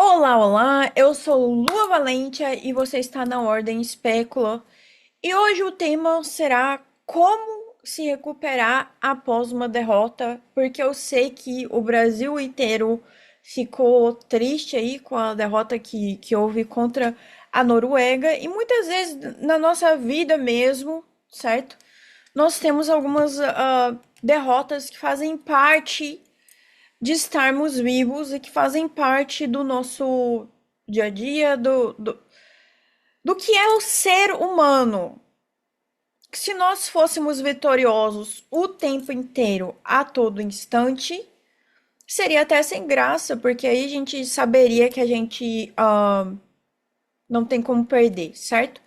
Olá, olá, eu sou Lua Valentia e você está na Ordem Espécula. E hoje o tema será como se recuperar após uma derrota, porque eu sei que o Brasil inteiro ficou triste aí com a derrota que houve contra a Noruega e muitas vezes na nossa vida mesmo, certo? Nós temos algumas derrotas que fazem parte de estarmos vivos e que fazem parte do nosso dia a dia, do que é o ser humano. Se nós fôssemos vitoriosos o tempo inteiro, a todo instante, seria até sem graça, porque aí a gente saberia que a gente não tem como perder, certo?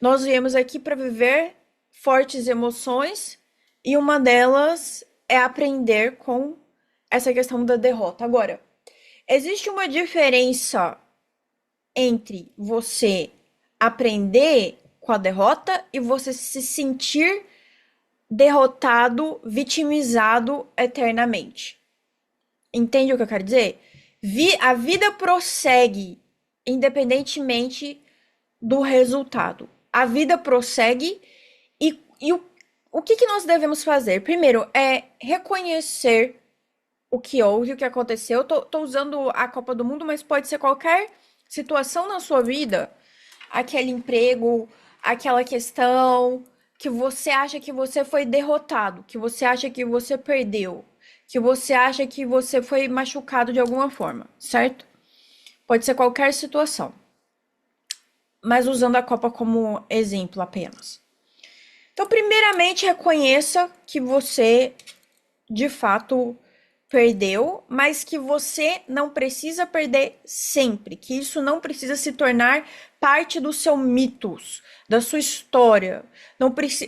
Nós viemos aqui para viver fortes emoções e uma delas é aprender com essa questão da derrota. Agora, existe uma diferença entre você aprender com a derrota e você se sentir derrotado, vitimizado eternamente. Entende o que eu quero dizer? A vida prossegue independentemente do resultado. A vida prossegue e o que nós devemos fazer? Primeiro é reconhecer o que houve, o que aconteceu. Tô usando a Copa do Mundo, mas pode ser qualquer situação na sua vida. Aquele emprego, aquela questão que você acha que você foi derrotado, que você acha que você perdeu, que você acha que você foi machucado de alguma forma, certo? Pode ser qualquer situação, mas usando a Copa como exemplo apenas. Então, primeiramente, reconheça que você de fato perdeu, mas que você não precisa perder sempre, que isso não precisa se tornar parte do seu mitos, da sua história.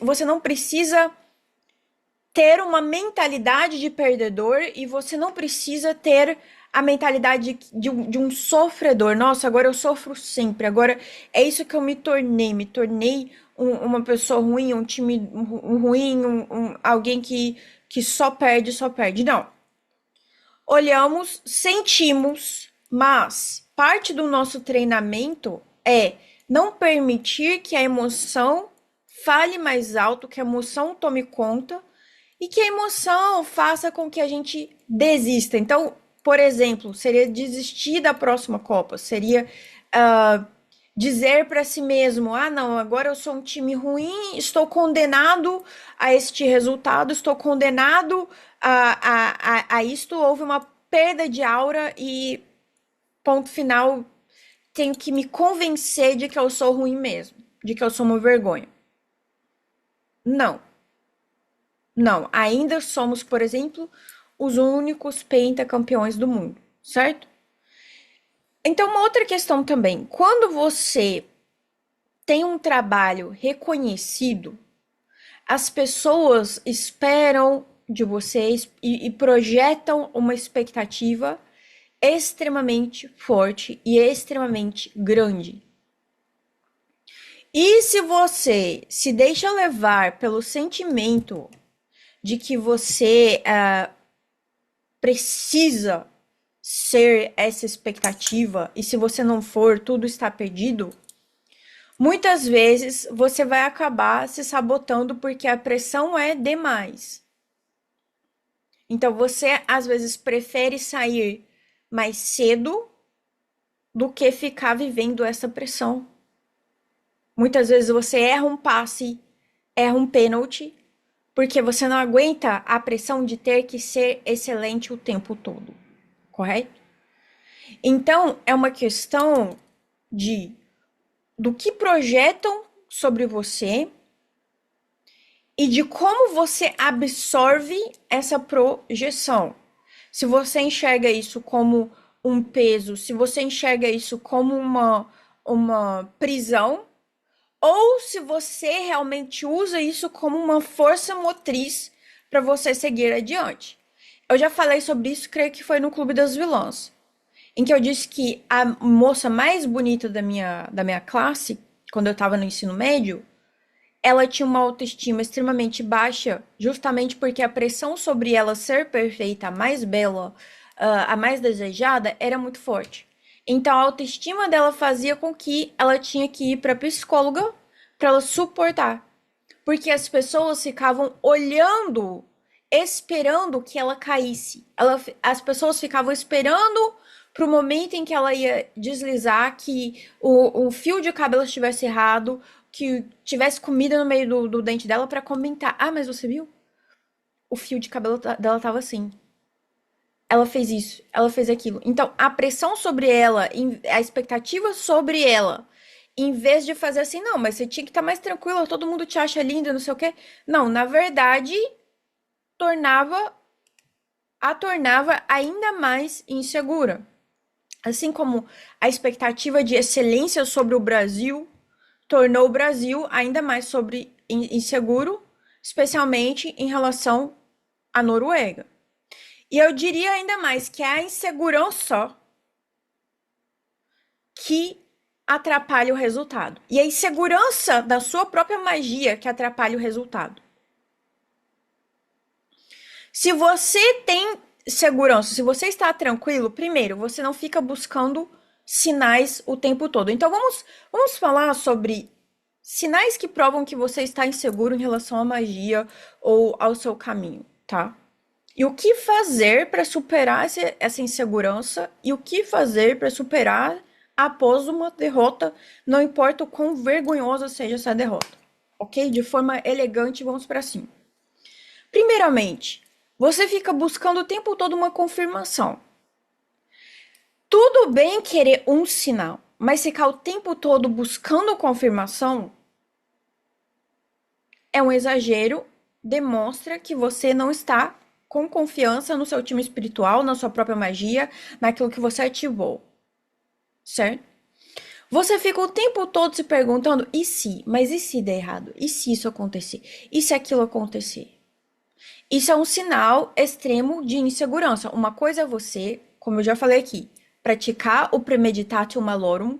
Você não precisa ter uma mentalidade de perdedor e você não precisa ter a mentalidade de um sofredor. Nossa, agora eu sofro sempre. Agora é isso que eu me tornei. Me tornei uma pessoa ruim, um time ruim, alguém que só perde, só perde. Não. Olhamos, sentimos, mas parte do nosso treinamento é não permitir que a emoção fale mais alto, que a emoção tome conta e que a emoção faça com que a gente desista. Então, por exemplo, seria desistir da próxima Copa, seria uh, dizer para si mesmo: ah, não, agora eu sou um time ruim, estou condenado a este resultado, estou condenado a isto, houve uma perda de aura e ponto final, tenho que me convencer de que eu sou ruim mesmo, de que eu sou uma vergonha. Não, não, ainda somos, por exemplo, os únicos pentacampeões do mundo, certo? Então, uma outra questão também, quando você tem um trabalho reconhecido, as pessoas esperam de vocês e projetam uma expectativa extremamente forte e extremamente grande. E se você se deixa levar pelo sentimento de que você precisa ser essa expectativa e se você não for, tudo está perdido, muitas vezes você vai acabar se sabotando porque a pressão é demais. Então você às vezes prefere sair mais cedo do que ficar vivendo essa pressão. Muitas vezes você erra um passe, erra um pênalti, porque você não aguenta a pressão de ter que ser excelente o tempo todo, correto? Então é uma questão de do que projetam sobre você e de como você absorve essa projeção. Se você enxerga isso como um peso, se você enxerga isso como uma prisão, ou se você realmente usa isso como uma força motriz para você seguir adiante. Eu já falei sobre isso, creio que foi no Clube das Vilãs, em que eu disse que a moça mais bonita da minha classe, quando eu estava no ensino médio, ela tinha uma autoestima extremamente baixa, justamente porque a pressão sobre ela ser perfeita, a mais bela, a mais desejada, era muito forte. Então a autoestima dela fazia com que ela tinha que ir para psicóloga para ela suportar. Porque as pessoas ficavam olhando, esperando que ela caísse. As pessoas ficavam esperando pro momento em que ela ia deslizar, que o fio de cabelo estivesse errado, que tivesse comida no meio do dente dela para comentar. Ah, mas você viu? O fio de cabelo dela tava assim. Ela fez isso, ela fez aquilo. Então, a pressão sobre ela, a expectativa sobre ela, em vez de fazer assim, não, mas você tinha que estar mais tranquila, todo mundo te acha linda, não sei o quê. Não, na verdade, tornava tornava ainda mais insegura. Assim como a expectativa de excelência sobre o Brasil tornou o Brasil ainda mais inseguro, especialmente em relação à Noruega. E eu diria ainda mais que é a insegurança que atrapalha o resultado. E a insegurança da sua própria magia que atrapalha o resultado. Se você tem segurança, se você está tranquilo, primeiro, você não fica buscando sinais o tempo todo. Então vamos falar sobre sinais que provam que você está inseguro em relação à magia ou ao seu caminho, tá? E o que fazer para superar essa insegurança e o que fazer para superar após uma derrota, não importa o quão vergonhosa seja essa derrota, ok? De forma elegante, vamos para cima. Primeiramente, você fica buscando o tempo todo uma confirmação. Tudo bem querer um sinal, mas ficar o tempo todo buscando confirmação é um exagero, demonstra que você não está com confiança no seu time espiritual, na sua própria magia, naquilo que você ativou, certo? Você fica o tempo todo se perguntando, e se? Mas e se der errado? E se isso acontecer? E se aquilo acontecer? Isso é um sinal extremo de insegurança. Uma coisa é você, como eu já falei aqui, praticar o premeditatio malorum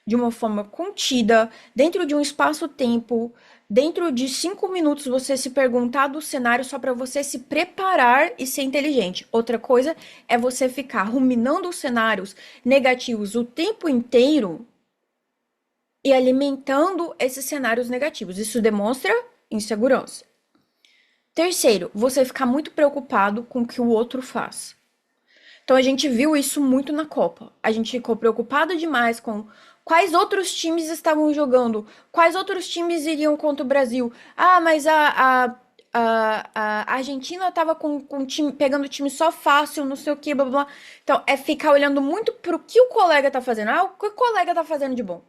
de uma forma contida, dentro de um espaço-tempo, dentro de 5 minutos você se perguntar do cenário só para você se preparar e ser inteligente. Outra coisa é você ficar ruminando os cenários negativos o tempo inteiro e alimentando esses cenários negativos. Isso demonstra insegurança. Terceiro, você ficar muito preocupado com o que o outro faz. Então a gente viu isso muito na Copa. A gente ficou preocupado demais com quais outros times estavam jogando, quais outros times iriam contra o Brasil. Ah, mas a Argentina estava com time, pegando time só fácil, não sei o que, blá blá blá. Então é ficar olhando muito pro que o colega tá fazendo. Ah, o que o colega tá fazendo de bom?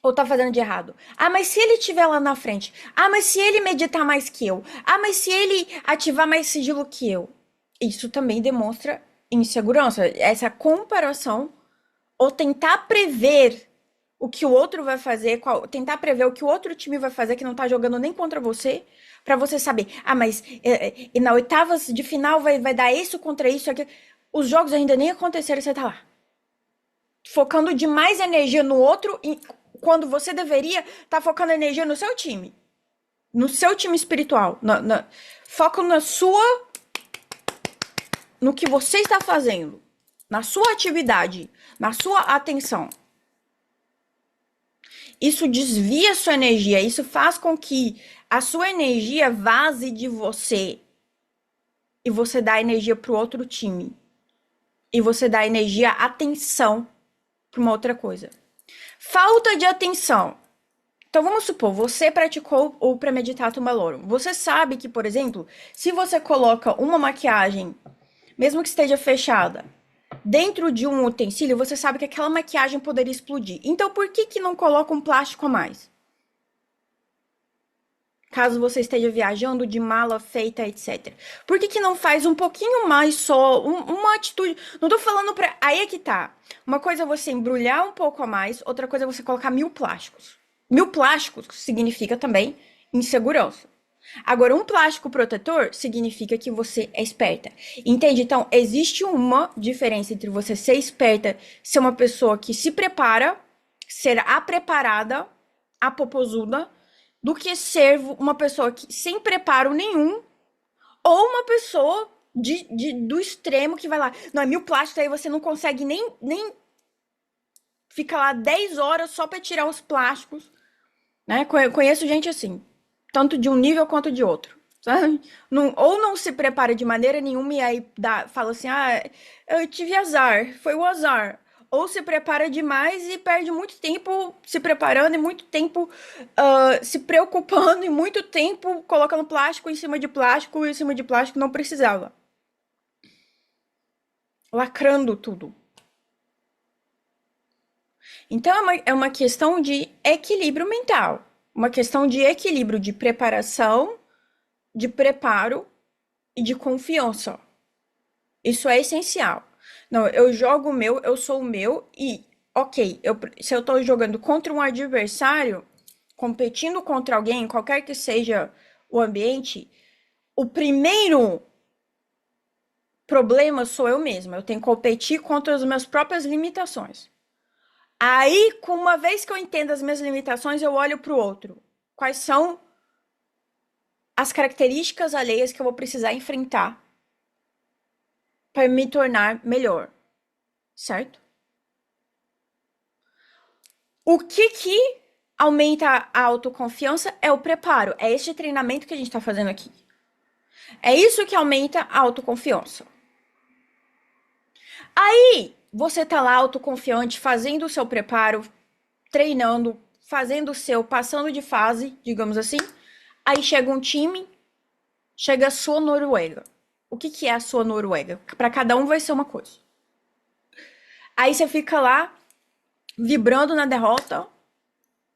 Ou tá fazendo de errado? Ah, mas se ele estiver lá na frente? Ah, mas se ele meditar mais que eu? Ah, mas se ele ativar mais sigilo que eu? Isso também demonstra insegurança. Essa comparação, ou tentar prever o que o outro vai fazer, tentar prever o que o outro time vai fazer que não tá jogando nem contra você, pra você saber. Ah, mas e na oitavas de final vai dar isso contra isso aqui. Os jogos ainda nem aconteceram e você tá lá. Focando demais energia no outro, quando você deveria estar focando energia no seu time. No seu time espiritual. Foco no que você está fazendo. Na sua atividade. Na sua atenção. Isso desvia a sua energia. Isso faz com que a sua energia vaze de você. E você dá energia para o outro time. E você dá energia, atenção para uma outra coisa. Falta de atenção. Então vamos supor, você praticou o premeditato malorum. Você sabe que, por exemplo, se você coloca uma maquiagem, mesmo que esteja fechada, dentro de um utensílio, você sabe que aquela maquiagem poderia explodir. Então por que não coloca um plástico a mais? Caso você esteja viajando de mala feita, etc. Por que não faz um pouquinho mais só, uma atitude? Não tô falando pra... Aí é que tá. Uma coisa é você embrulhar um pouco a mais, outra coisa é você colocar 1000 plásticos. 1000 plásticos significa também insegurança. Agora, um plástico protetor significa que você é esperta. Entende? Então, existe uma diferença entre você ser esperta, ser uma pessoa que se prepara, ser a preparada, a popozuda, do que ser uma pessoa que sem preparo nenhum ou uma pessoa do extremo que vai lá. Não, é 1.000 plásticos, aí você não consegue nem ficar lá 10 horas só para tirar os plásticos, né? Conheço gente assim, tanto de um nível quanto de outro. Sabe? Ou não se prepara de maneira nenhuma e aí fala assim: ah, eu tive azar, foi o azar. Ou se prepara demais e perde muito tempo se preparando e muito tempo se preocupando e muito tempo colocando plástico em cima de plástico e em cima de plástico não precisava. Lacrando tudo. Então é uma questão de equilíbrio mental, uma questão de equilíbrio de preparação, de preparo e de confiança. Isso é essencial. Não, eu jogo o meu, eu sou o meu e, ok, se eu tô jogando contra um adversário, competindo contra alguém, qualquer que seja o ambiente, o primeiro problema sou eu mesma. Eu tenho que competir contra as minhas próprias limitações. Aí, com uma vez que eu entendo as minhas limitações, eu olho para o outro. Quais são as características alheias que eu vou precisar enfrentar para me tornar melhor, certo? O que aumenta a autoconfiança é o preparo. É este treinamento que a gente está fazendo aqui. É isso que aumenta a autoconfiança. Aí, você tá lá autoconfiante, fazendo o seu preparo, treinando, fazendo o seu, passando de fase, digamos assim. Aí chega um time, chega a sua Noruega. O que é a sua Noruega? Para cada um vai ser uma coisa. Aí você fica lá, vibrando na derrota,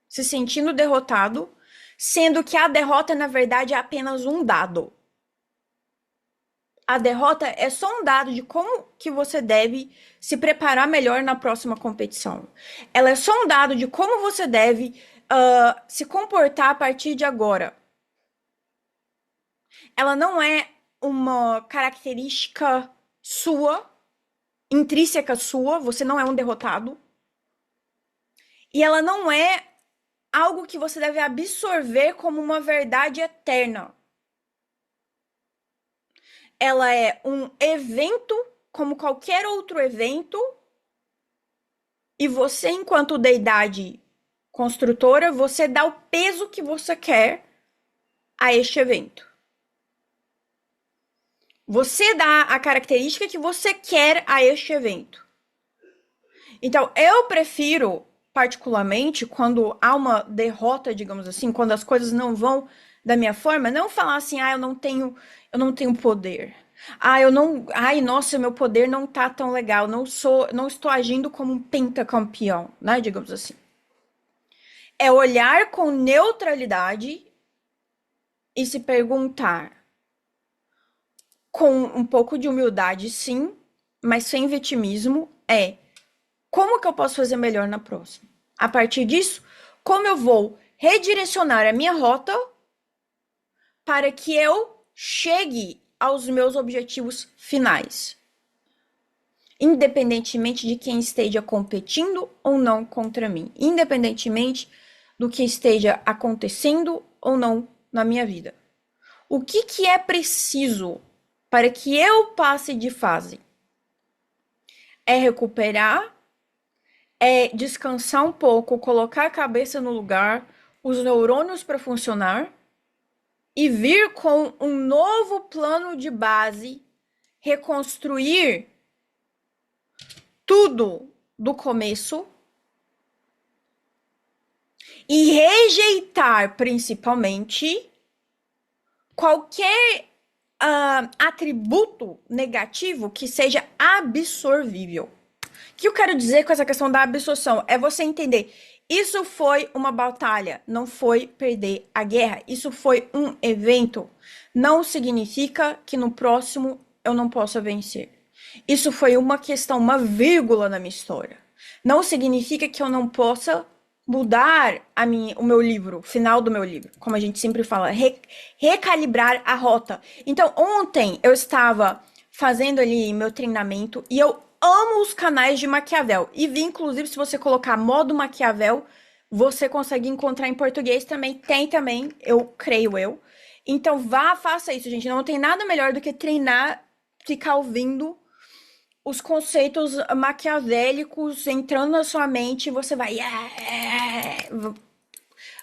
se sentindo derrotado, sendo que a derrota, na verdade, é apenas um dado. A derrota é só um dado de como que você deve se preparar melhor na próxima competição. Ela é só um dado de como você deve se comportar a partir de agora. Ela não é uma característica sua, intrínseca sua, você não é um derrotado. E ela não é algo que você deve absorver como uma verdade eterna. Ela é um evento como qualquer outro evento, e você, enquanto deidade construtora, você dá o peso que você quer a este evento. Você dá a característica que você quer a este evento. Então, eu prefiro, particularmente, quando há uma derrota, digamos assim, quando as coisas não vão da minha forma, não falar assim, ah, eu não tenho poder. Ah, eu não, ai, nossa, meu poder não tá tão legal, não estou agindo como um pentacampeão, né, digamos assim. É olhar com neutralidade e se perguntar com um pouco de humildade, sim, mas sem vitimismo, como que eu posso fazer melhor na próxima? A partir disso, como eu vou redirecionar a minha rota para que eu chegue aos meus objetivos finais, independentemente de quem esteja competindo ou não contra mim, independentemente do que esteja acontecendo ou não na minha vida. O que é preciso para que eu passe de fase? É recuperar, é descansar um pouco, colocar a cabeça no lugar, os neurônios para funcionar e vir com um novo plano de base, reconstruir tudo do começo e rejeitar principalmente qualquer atributo negativo que seja absorvível. O que eu quero dizer com essa questão da absorção? É você entender, isso foi uma batalha, não foi perder a guerra. Isso foi um evento. Não significa que no próximo eu não possa vencer. Isso foi uma questão, uma vírgula na minha história. Não significa que eu não possa mudar o meu livro, o final do meu livro, como a gente sempre fala, recalibrar a rota. Então, ontem eu estava fazendo ali meu treinamento e eu amo os canais de Maquiavel. E vi, inclusive, se você colocar modo Maquiavel, você consegue encontrar em português também. Tem também, eu creio eu. Então, faça isso, gente. Não tem nada melhor do que treinar ficar ouvindo os conceitos maquiavélicos entrando na sua mente e você vai.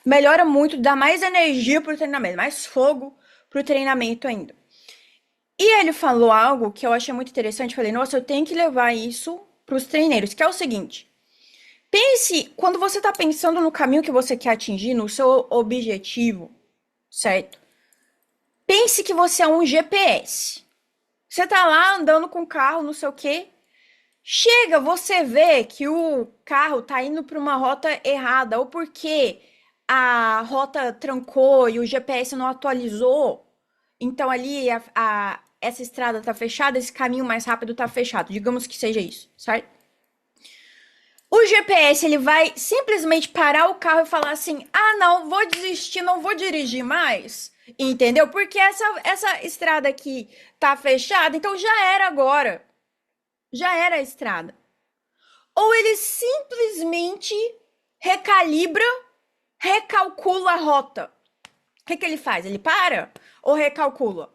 Melhora muito, dá mais energia pro treinamento, mais fogo pro treinamento ainda. E ele falou algo que eu achei muito interessante. Falei, nossa, eu tenho que levar isso pros treineiros, que é o seguinte. Pense, quando você está pensando no caminho que você quer atingir, no seu objetivo, certo? Pense que você é um GPS. Você tá lá andando com o carro, não sei o quê. Chega, você vê que o carro tá indo para uma rota errada, ou porque a rota trancou e o GPS não atualizou. Então ali essa estrada tá fechada, esse caminho mais rápido tá fechado. Digamos que seja isso, certo? O GPS ele vai simplesmente parar o carro e falar assim: ah, não, vou desistir, não vou dirigir mais. Entendeu? Porque essa estrada aqui tá fechada, então já era agora. Já era a estrada. Ou ele simplesmente recalibra, recalcula a rota. O que ele faz? Ele para ou recalcula?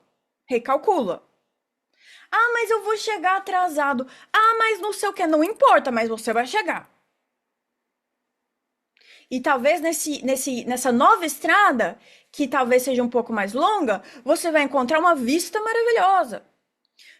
Recalcula. Ah, mas eu vou chegar atrasado. Ah, mas não sei o que, não importa, mas você vai chegar. E talvez nessa nova estrada, que talvez seja um pouco mais longa, você vai encontrar uma vista maravilhosa.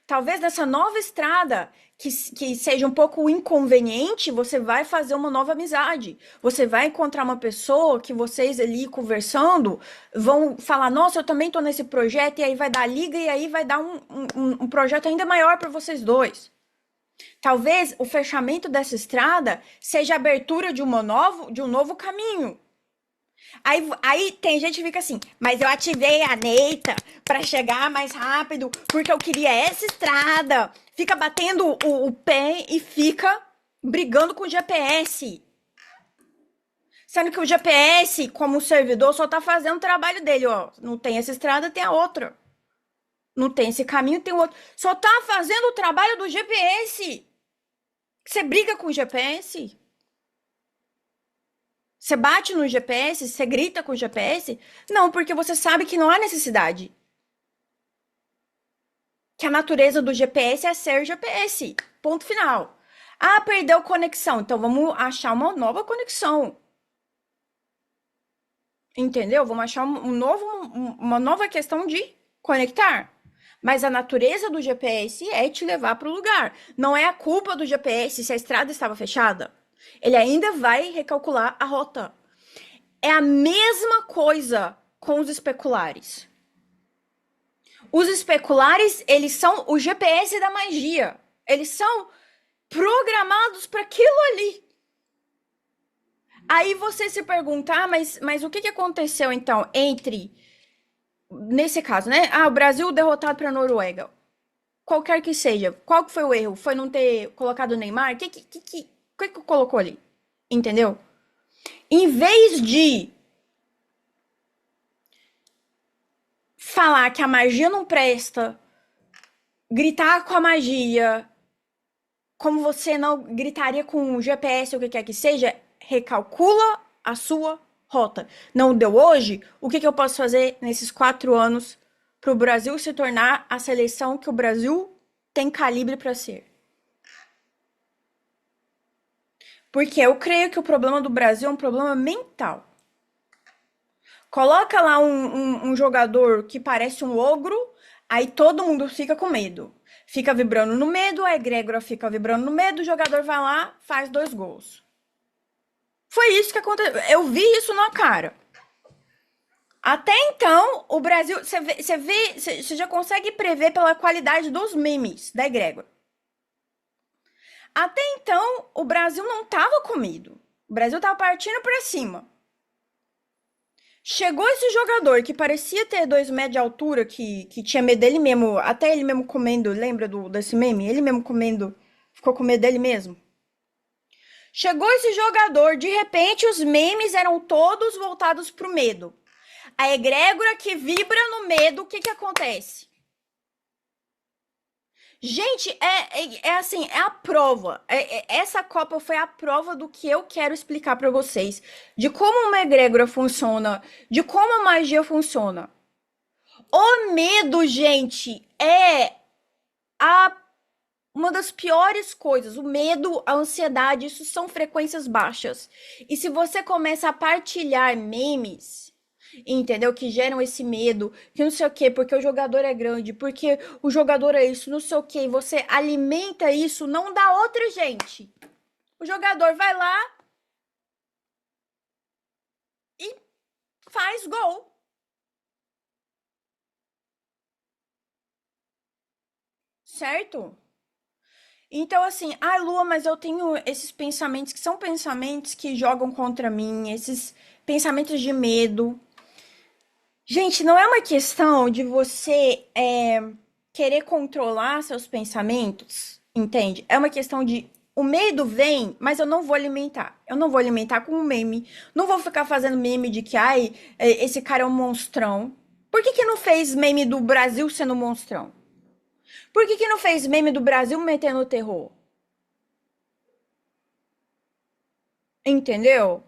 Talvez nessa nova estrada, que seja um pouco inconveniente, você vai fazer uma nova amizade. Você vai encontrar uma pessoa que vocês ali conversando vão falar: nossa, eu também tô nesse projeto, e aí vai dar liga, e aí vai dar um projeto ainda maior para vocês dois. Talvez o fechamento dessa estrada seja a abertura de um novo caminho. Aí tem gente que fica assim, mas eu ativei a Neita para chegar mais rápido, porque eu queria essa estrada. Fica batendo o pé e fica brigando com o GPS. Sendo que o GPS, como servidor, só tá fazendo o trabalho dele, ó. Não tem essa estrada, tem a outra. Não tem esse caminho, tem o outro. Só tá fazendo o trabalho do GPS. Você briga com o GPS? Você bate no GPS? Você grita com o GPS? Não, porque você sabe que não há necessidade. Que a natureza do GPS é ser GPS. Ponto final. Ah, perdeu conexão. Então vamos achar uma nova conexão. Entendeu? Vamos achar uma nova questão de conectar. Mas a natureza do GPS é te levar para o lugar. Não é a culpa do GPS se a estrada estava fechada. Ele ainda vai recalcular a rota. É a mesma coisa com os especulares. Os especulares, eles são o GPS da magia. Eles são programados para aquilo ali. Aí você se pergunta, mas o que aconteceu então nesse caso, né? Ah, o Brasil derrotado para a Noruega. Qualquer que seja, qual que foi o erro? Foi não ter colocado o Neymar? O que colocou ali? Entendeu? Em vez de falar que a magia não presta, gritar com a magia, como você não gritaria com o GPS ou o que quer que seja, recalcula a sua rota. Não deu hoje? O que eu posso fazer nesses 4 anos para o Brasil se tornar a seleção que o Brasil tem calibre para ser? Porque eu creio que o problema do Brasil é um problema mental. Coloca lá um jogador que parece um ogro, aí todo mundo fica com medo. Fica vibrando no medo, a egrégora fica vibrando no medo, o jogador vai lá, faz 2 gols. Foi isso que aconteceu. Eu vi isso na cara. Até então, o Brasil, você já consegue prever pela qualidade dos memes da egrégora. Até então, o Brasil não estava comido. O Brasil estava partindo para cima. Chegou esse jogador que parecia ter 2 metros de altura, que tinha medo dele mesmo, até ele mesmo comendo, lembra desse meme? Ele mesmo comendo, ficou com medo dele mesmo. Chegou esse jogador, de repente os memes eram todos voltados pro medo. A egrégora que vibra no medo, o que acontece? Gente, assim, é a prova. Essa Copa foi a prova do que eu quero explicar pra vocês. De como uma egrégora funciona, de como a magia funciona. O medo, gente, é A Uma das piores coisas, o medo, a ansiedade, isso são frequências baixas. E se você começa a partilhar memes, entendeu? Que geram esse medo, que não sei o quê, porque o jogador é grande, porque o jogador é isso, não sei o quê, e você alimenta isso, não dá outra, gente. O jogador vai lá e faz gol, certo? Então, assim, ah, Lua, mas eu tenho esses pensamentos que são pensamentos que jogam contra mim, esses pensamentos de medo. Gente, não é uma questão de você querer controlar seus pensamentos, entende? É uma questão de o medo vem, mas eu não vou alimentar. Eu não vou alimentar com um meme. Não vou ficar fazendo meme de que, ai, esse cara é um monstrão. Por que que não fez meme do Brasil sendo um monstrão? Por que que não fez meme do Brasil metendo terror? Entendeu?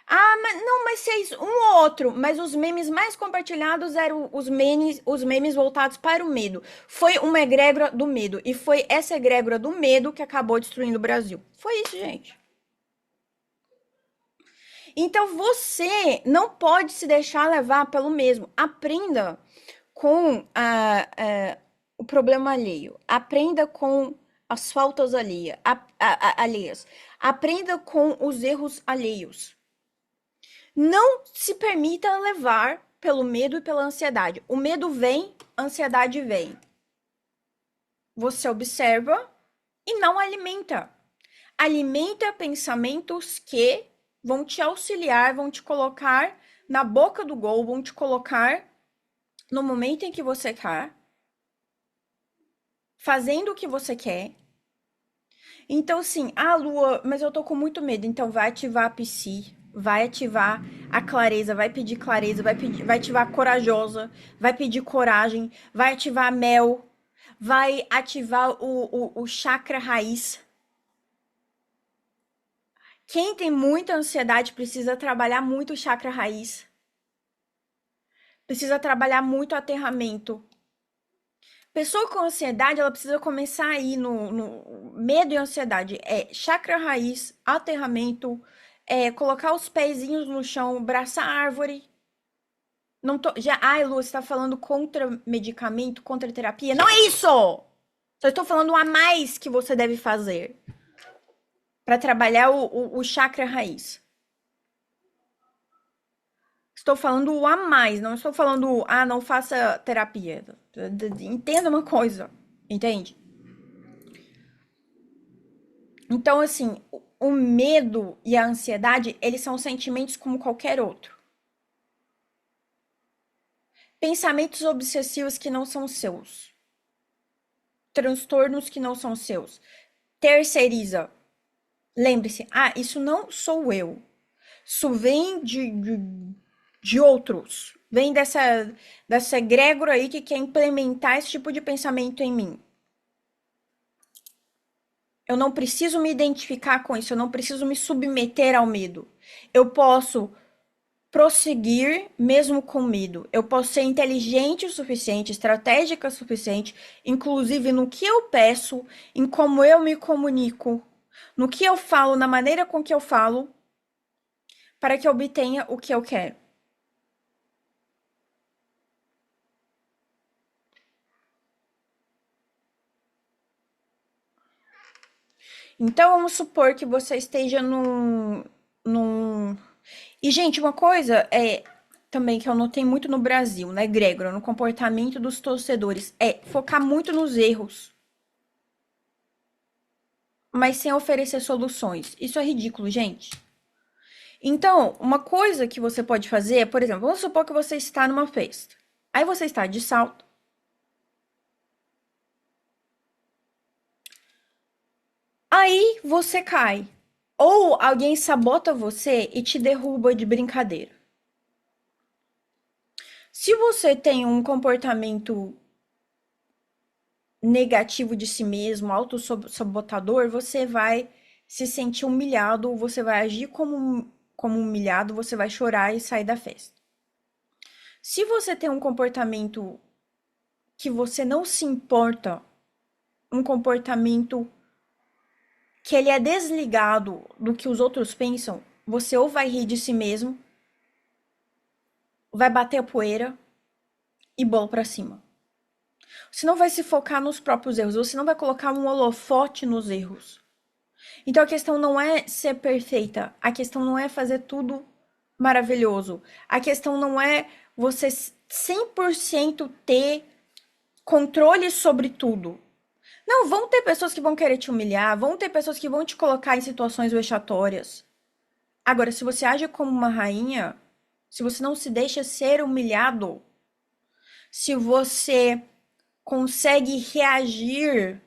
Ah, mas não, mas fez um ou outro, mas os memes mais compartilhados eram os memes voltados para o medo. Foi uma egrégora do medo, e foi essa egrégora do medo que acabou destruindo o Brasil. Foi isso, gente. Então você não pode se deixar levar pelo mesmo. Aprenda com o problema alheio. Aprenda com as faltas alheias. Aprenda com os erros alheios. Não se permita levar pelo medo e pela ansiedade. O medo vem, a ansiedade vem. Você observa e não alimenta. Alimenta pensamentos que vão te auxiliar, vão te colocar na boca do gol, vão te colocar no momento em que você quer, fazendo o que você quer. Então, sim, ah, Lua, mas eu tô com muito medo. Então, vai ativar a psi, vai ativar a clareza, vai ativar a corajosa, vai pedir coragem, vai ativar a mel, vai ativar o chakra raiz. Quem tem muita ansiedade precisa trabalhar muito o chakra raiz, precisa trabalhar muito o aterramento. Pessoa com ansiedade, ela precisa começar aí no medo e ansiedade. É chakra raiz, aterramento, colocar os pezinhos no chão, braçar árvore. Não tô, já, ai, Lu, você tá falando contra medicamento, contra terapia? Não é isso! Só estou falando a mais que você deve fazer para trabalhar o chakra raiz. Estou falando o a mais, não estou falando, ah, não faça terapia. Entenda uma coisa, entende? Então, assim, o medo e a ansiedade, eles são sentimentos como qualquer outro. Pensamentos obsessivos que não são seus. Transtornos que não são seus. Terceiriza. Lembre-se, ah, isso não sou eu. Isso vem de outros. Vem dessa egrégora aí que quer implementar esse tipo de pensamento em mim. Eu não preciso me identificar com isso, eu não preciso me submeter ao medo. Eu posso prosseguir mesmo com medo. Eu posso ser inteligente o suficiente, estratégica o suficiente, inclusive no que eu peço, em como eu me comunico, no que eu falo, na maneira com que eu falo, para que eu obtenha o que eu quero. Então, vamos supor que você esteja num... E, gente, uma coisa também que eu notei muito no Brasil, né, Grégora, no comportamento dos torcedores, é focar muito nos erros, mas sem oferecer soluções. Isso é ridículo, gente. Então, uma coisa que você pode fazer é, por exemplo, vamos supor que você está numa festa. Aí você está de salto. Aí você cai. Ou alguém sabota você e te derruba de brincadeira. Se você tem um comportamento negativo de si mesmo, autossabotador, você vai se sentir humilhado, você vai agir como humilhado, você vai chorar e sair da festa. Se você tem um comportamento que você não se importa, um comportamento que ele é desligado do que os outros pensam, você ou vai rir de si mesmo, vai bater a poeira e bola pra cima. Você não vai se focar nos próprios erros, você não vai colocar um holofote nos erros. Então a questão não é ser perfeita, a questão não é fazer tudo maravilhoso, a questão não é você 100% ter controle sobre tudo. Não, vão ter pessoas que vão querer te humilhar, vão ter pessoas que vão te colocar em situações vexatórias. Agora, se você age como uma rainha, se você não se deixa ser humilhado, se você consegue reagir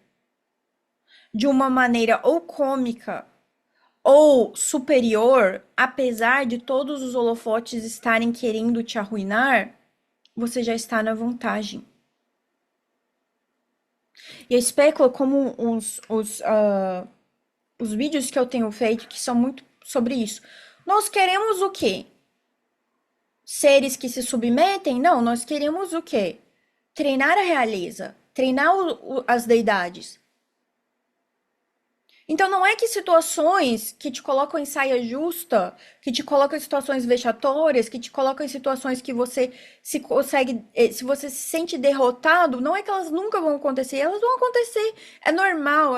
de uma maneira ou cômica ou superior, apesar de todos os holofotes estarem querendo te arruinar, você já está na vantagem. E eu especulo como os vídeos que eu tenho feito que são muito sobre isso. Nós queremos o quê? Seres que se submetem? Não, nós queremos o quê? Treinar a realeza, treinar as deidades. Então não é que situações que te colocam em saia justa, que te colocam em situações vexatórias, que te colocam em situações que você se consegue, se você se sente derrotado, não é que elas nunca vão acontecer, elas vão acontecer, é normal,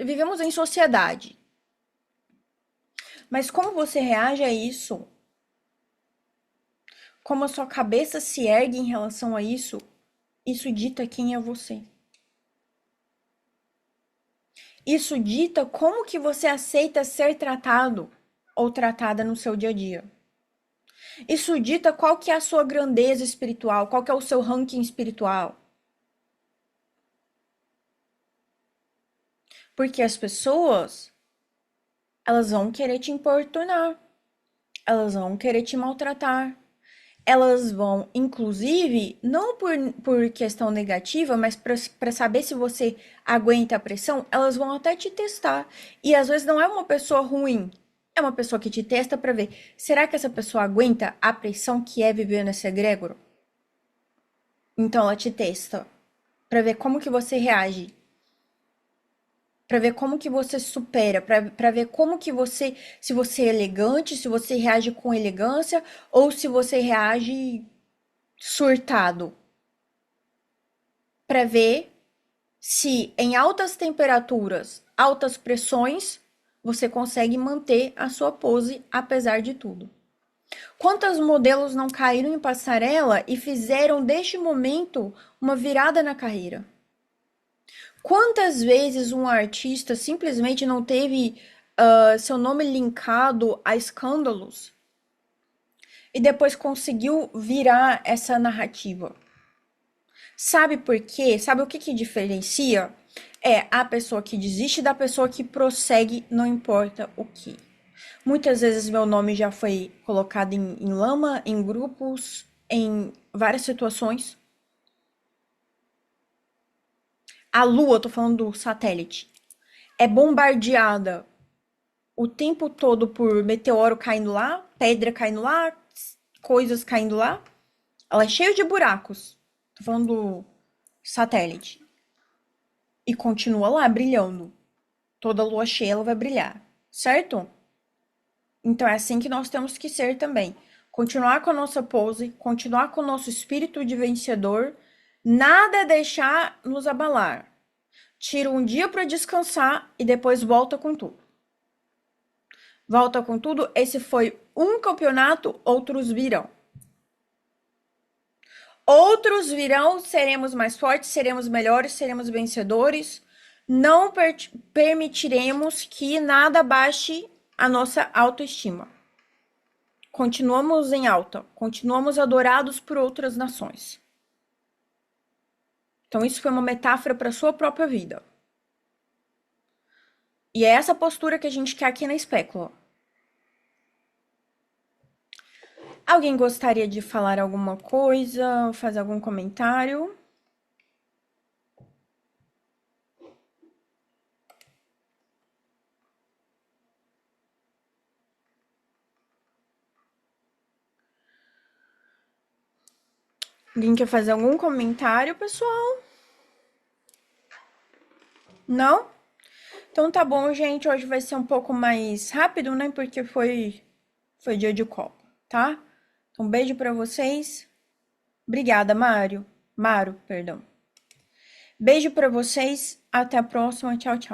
vivemos em sociedade. Mas como você reage a isso, como a sua cabeça se ergue em relação a isso dita quem é você. Isso dita como que você aceita ser tratado ou tratada no seu dia a dia. Isso dita qual que é a sua grandeza espiritual, qual que é o seu ranking espiritual. Porque as pessoas, elas vão querer te importunar, elas vão querer te maltratar, elas vão, inclusive, não por questão negativa, mas para saber se você aguenta a pressão, elas vão até te testar. E às vezes não é uma pessoa ruim, é uma pessoa que te testa para ver, será que essa pessoa aguenta a pressão que é viver nesse egrégoro? Então ela te testa para ver como que você reage, para ver como que você supera, para ver como que você, se você é elegante, se você reage com elegância ou se você reage surtado, para ver se em altas temperaturas, altas pressões, você consegue manter a sua pose apesar de tudo. Quantos modelos não caíram em passarela e fizeram deste momento uma virada na carreira? Quantas vezes um artista simplesmente não teve seu nome linkado a escândalos e depois conseguiu virar essa narrativa? Sabe por quê? Sabe o que que diferencia? É a pessoa que desiste da pessoa que prossegue, não importa o que. Muitas vezes meu nome já foi colocado em lama, em grupos, em várias situações. A Lua, tô falando do satélite, é bombardeada o tempo todo por meteoro caindo lá, pedra caindo lá, coisas caindo lá. Ela é cheia de buracos. Tô falando do satélite. E continua lá brilhando. Toda lua cheia ela vai brilhar, certo? Então é assim que nós temos que ser também. Continuar com a nossa pose, continuar com o nosso espírito de vencedor, nada deixar nos abalar. Tira um dia para descansar e depois volta com tudo. Volta com tudo, esse foi um campeonato, outros virão. Outros virão, seremos mais fortes, seremos melhores, seremos vencedores. Não permitiremos que nada baixe a nossa autoestima. Continuamos em alta, continuamos adorados por outras nações. Então, isso foi uma metáfora para a sua própria vida. E é essa postura que a gente quer aqui na espécula. Alguém gostaria de falar alguma coisa, fazer algum comentário? Alguém quer fazer algum comentário, pessoal? Não? Então tá bom, gente. Hoje vai ser um pouco mais rápido, né? Porque foi dia de Copa, tá? Então, beijo pra vocês. Obrigada, Mário. Maro, perdão. Beijo pra vocês. Até a próxima. Tchau, tchau.